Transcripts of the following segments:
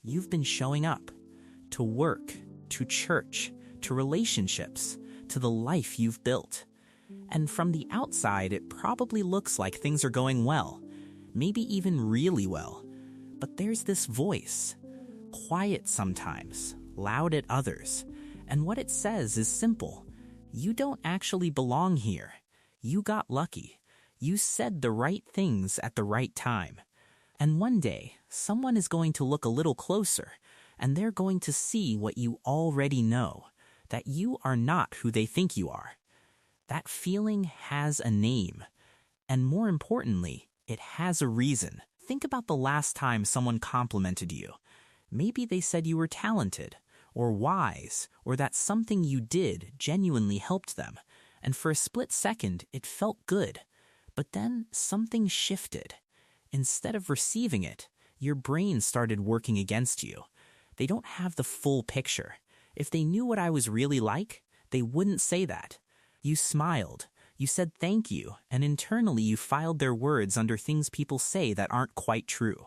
you've been showing up. To work, to church, to relationships, to the life you've built. And from the outside, it probably looks like things are going well, maybe even really well. But there's this voice, quiet sometimes, loud at others, and what it says is simple. You don't actually belong here. You got lucky. You said the right things at the right time. And one day, someone is going to look a little closer, and they're going to see what you already know, that you are not who they think you are. That feeling has a name, and more importantly, it has a reason. Think about the last time someone complimented you. Maybe they said you were talented, or wise, or that something you did genuinely helped them, and for a split second it felt good. But then something shifted. Instead of receiving it, your brain started working against you. They don't have the full picture. If they knew what I was really like, they wouldn't say that. You smiled, you said thank you, and internally you filed their words under things people say that aren't quite true.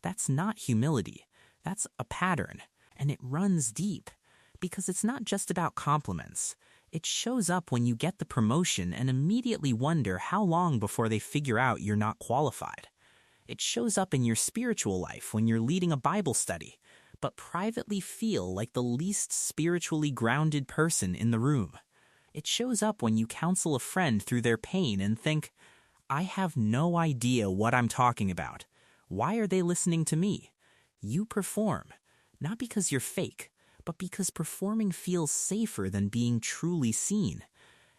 That's not humility. That's a pattern, and it runs deep. Because it's not just about compliments. It shows up when you get the promotion and immediately wonder how long before they figure out you're not qualified. It shows up in your spiritual life when you're leading a Bible study, but privately feel like the least spiritually grounded person in the room. It shows up when you counsel a friend through their pain and think, I have no idea what I'm talking about. Why are they listening to me? You perform, not because you're fake, but because performing feels safer than being truly seen.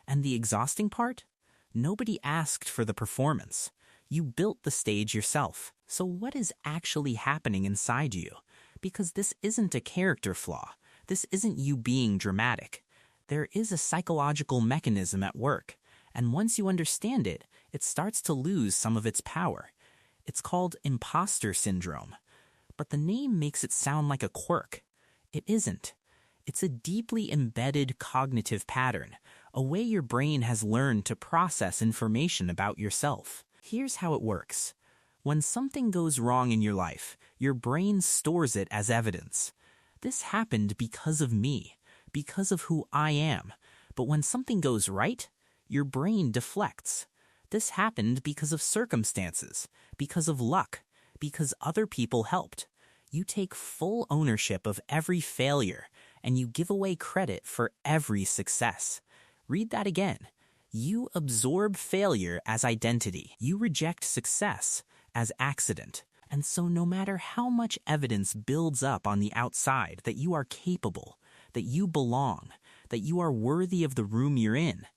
And the exhausting part? Nobody asked for the performance. You built the stage yourself. So what is actually happening inside you? Because this isn't a character flaw. This isn't you being dramatic. There is a psychological mechanism at work, and once you understand it, it starts to lose some of its power. It's called Imposter Syndrome. But the name makes it sound like a quirk. It isn't. It's a deeply embedded cognitive pattern, a way your brain has learned to process information about yourself. Here's how it works. When something goes wrong in your life, your brain stores it as evidence. This happened because of me, because of who I am. But when something goes right, your brain deflects. This happened because of circumstances, because of luck, because other people helped. You take full ownership of every failure, and you give away credit for every success. Read that again. You absorb failure as identity. You reject success as accident. And so no matter how much evidence builds up on the outside that you are capable, that you belong, that you are worthy of the room you're in,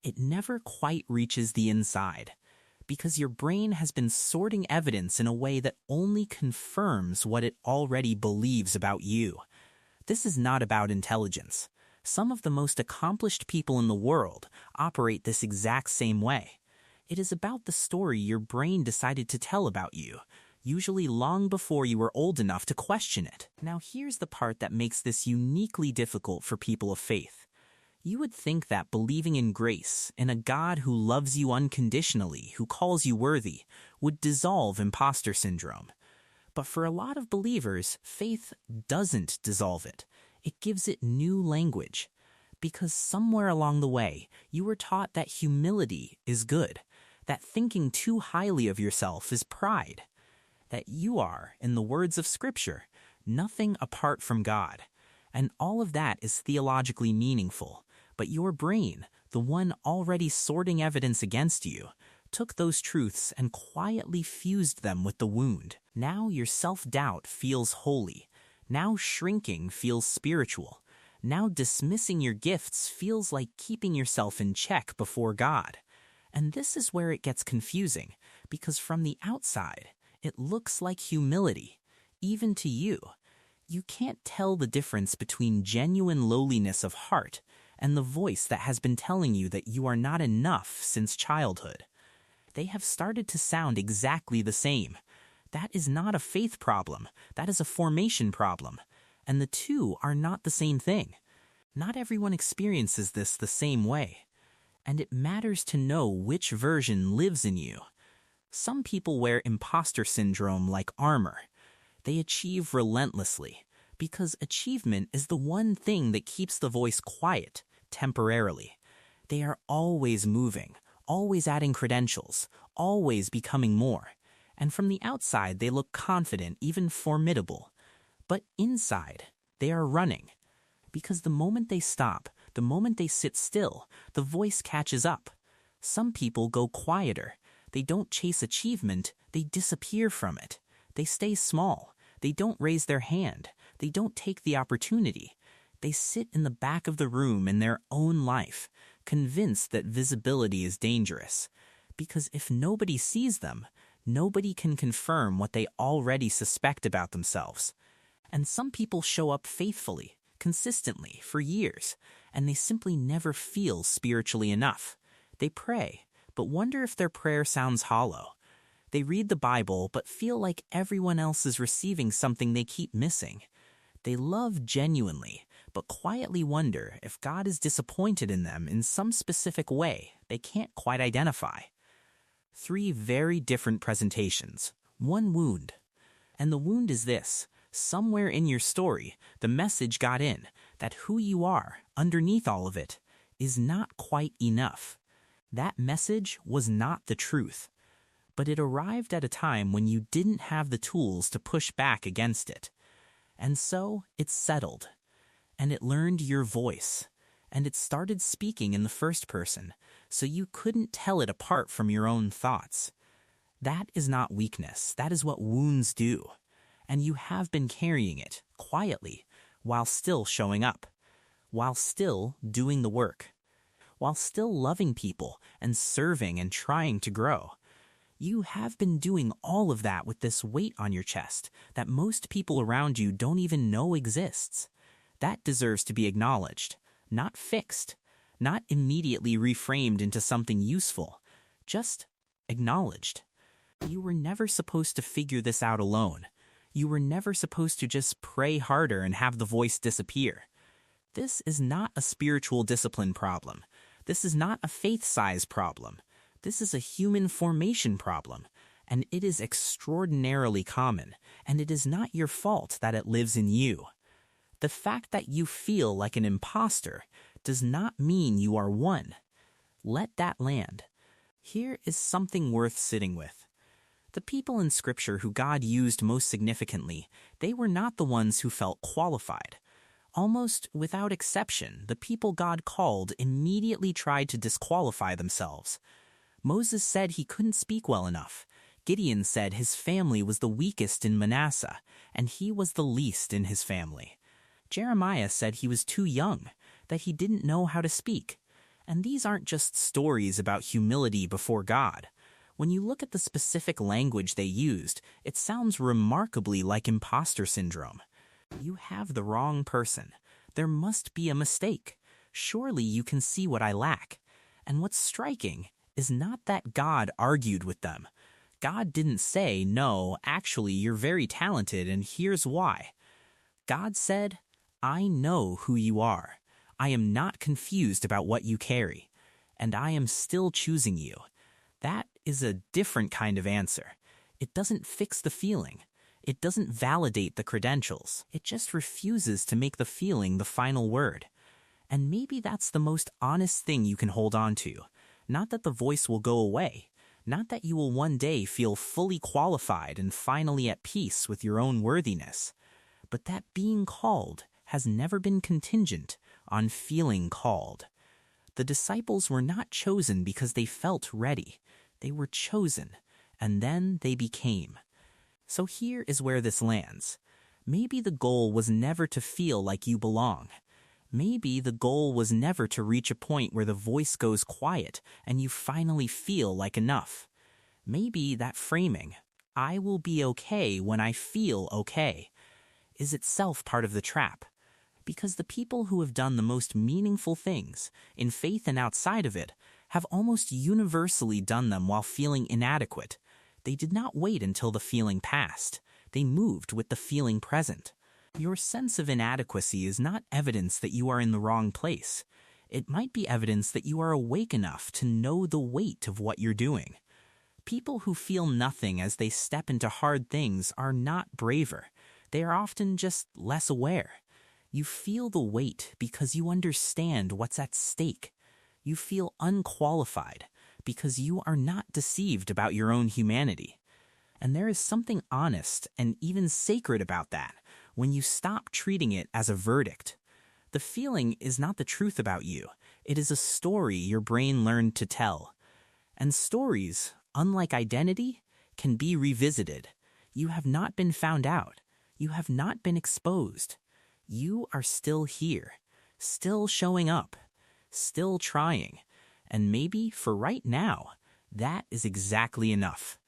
it never quite reaches the inside. Because your brain has been sorting evidence in a way that only confirms what it already believes about you. This is not about intelligence. Some of the most accomplished people in the world operate this exact same way. It is about the story your brain decided to tell about you, usually long before you were old enough to question it. Now here's the part that makes this uniquely difficult for people of faith. You would think that believing in grace, in a God who loves you unconditionally, who calls you worthy, would dissolve imposter syndrome. But for a lot of believers, faith doesn't dissolve it. It gives it new language. Because somewhere along the way, you were taught that humility is good, that thinking too highly of yourself is pride, that you are, in the words of Scripture, nothing apart from God. And all of that is theologically meaningful. But your brain, the one already sorting evidence against you, took those truths and quietly fused them with the wound. Now your self-doubt feels holy. Now shrinking feels spiritual. Now dismissing your gifts feels like keeping yourself in check before God. And this is where it gets confusing, because from the outside, it looks like humility, even to you. You can't tell the difference between genuine lowliness of heart and the voice that has been telling you that you are not enough since childhood. They have started to sound exactly the same. That is not a faith problem. That is a formation problem. And the two are not the same thing. Not everyone experiences this the same way. And it matters to know which version lives in you. Some people wear imposter syndrome like armor. They achieve relentlessly, because achievement is the one thing that keeps the voice quiet, temporarily. They are always moving, always adding credentials, always becoming more. And from the outside, they look confident, even formidable. But inside, they are running. Because the moment they stop, the moment they sit still, the voice catches up. Some people go quieter. They don't chase achievement, they disappear from it. They stay small. They don't raise their hand. They don't take the opportunity. They sit in the back of the room in their own life, convinced that visibility is dangerous. Because if nobody sees them, nobody can confirm what they already suspect about themselves. And some people show up faithfully, consistently, for years, and they simply never feel spiritually enough. They pray, but wonder if their prayer sounds hollow. They read the Bible, but feel like everyone else is receiving something they keep missing. They love genuinely, but quietly wonder if God is disappointed in them in some specific way they can't quite identify. 3 very different presentations, one wound. And the wound is this: somewhere in your story, the message got in that who you are, underneath all of it, is not quite enough. That message was not the truth. But it arrived at a time when you didn't have the tools to push back against it. And so it settled. And it learned your voice. And it started speaking in the first person, so you couldn't tell it apart from your own thoughts. That is not weakness. That is what wounds do. And you have been carrying it, quietly, while still showing up. While still doing the work. While still loving people and serving and trying to grow. You have been doing all of that with this weight on your chest that most people around you don't even know exists. That deserves to be acknowledged, not fixed, not immediately reframed into something useful, just acknowledged. You were never supposed to figure this out alone. You were never supposed to just pray harder and have the voice disappear. This is not a spiritual discipline problem. This is not a faith size problem. This is a human formation problem, and it is extraordinarily common, and it is not your fault that it lives in you. The fact that you feel like an imposter does not mean you are one. Let that land. Here is something worth sitting with. The people in Scripture who God used most significantly, they were not the ones who felt qualified. Almost without exception, the people God called immediately tried to disqualify themselves. Moses said he couldn't speak well enough. Gideon said his family was the weakest in Manasseh, and he was the least in his family. Jeremiah said he was too young, that he didn't know how to speak. And these aren't just stories about humility before God. When you look at the specific language they used, it sounds remarkably like imposter syndrome. You have the wrong person. There must be a mistake. Surely you can see what I lack. And what's striking is not that God argued with them. God didn't say, no, actually, you're very talented and here's why. God said, I know who you are. I am not confused about what you carry, and I am still choosing you. That is a different kind of answer. It doesn't fix the feeling. It doesn't validate the credentials. It just refuses to make the feeling the final word. And maybe that's the most honest thing you can hold on to. Not that the voice will go away. Not that you will one day feel fully qualified and finally at peace with your own worthiness. But that being called has never been contingent on feeling called. The disciples were not chosen because they felt ready. They were chosen, and then they became. So here is where this lands. Maybe the goal was never to feel like you belong. Maybe the goal was never to reach a point where the voice goes quiet and you finally feel like enough. Maybe that framing, I will be okay when I feel okay, is itself part of the trap. Because the people who have done the most meaningful things, in faith and outside of it, have almost universally done them while feeling inadequate. They did not wait until the feeling passed. They moved with the feeling present. Your sense of inadequacy is not evidence that you are in the wrong place. It might be evidence that you are awake enough to know the weight of what you're doing. People who feel nothing as they step into hard things are not braver. They are often just less aware. You feel the weight because you understand what's at stake. You feel unqualified because you are not deceived about your own humanity. And there is something honest and even sacred about that when you stop treating it as a verdict. The feeling is not the truth about you. It is a story your brain learned to tell. And stories, unlike identity, can be revisited. You have not been found out. You have not been exposed. You are still here, still showing up, still trying. And maybe for right now, that is exactly enough.